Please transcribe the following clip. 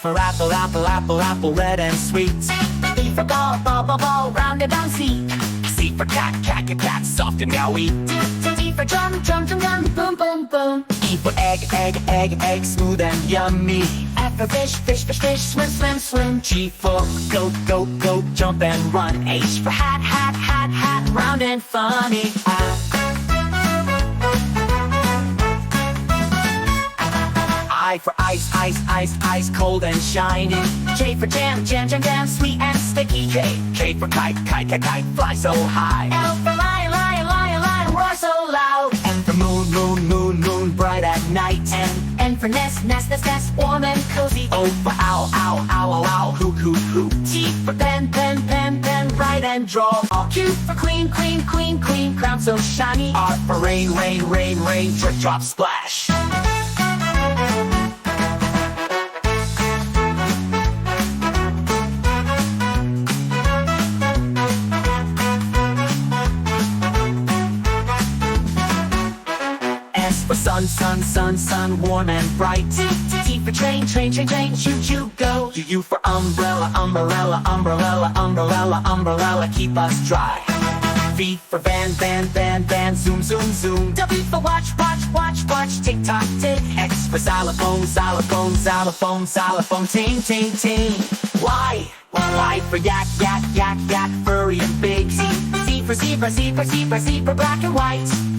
for apple, apple, apple, apple, red and sweet. B for ball, ball, ball, ball, round and bouncy. C for cat, cat, cat, cat, soft and meowy. D for drum, drum, drum, drum, boom, boom, boom. E for egg, egg, egg, egg, smooth and yummy. F for fish, fish, fish, fish, swim, swim, swim. G for goat, goat, goat, jump and run. H for hat, hat, hat, hat, round and funny. I for ice, ice, ice, ice, cold and shiny. J for jam, jam, jam, jam, sweet and sticky. K for kite, kite, kite, kite, fly so high. L for lion, lion, lion, lion, roar so loud. M for moon, moon, moon, moon, bright at night. N for nest, nest, nest, nest, warm and cozy. O for owl, owl, owl, owl, hoot, hoot, hoot. T for pen, pen, pen, pen, write and draw. Q for queen, queen, queen, queen, crown so shiny. R for rain, rain, rain, rain, drip, drop, splash. S for sun, sun, sun, sun, warm and bright. T for train, train, train, train, choo, choo, go. U for umbrella, umbrella, umbrella, umbrella, umbrella, keep us dry. V for van, van, van, van, zoom, zoom, zoom. W for watch, watch, watch, watch, tick tock, tick. X for xylophone, xylophone, xylophone, xylophone, ting, ting, ting. Y for yak, yak, yak, yak, furry and big. Z for zebra, zebra, zebra, zebra, black and white.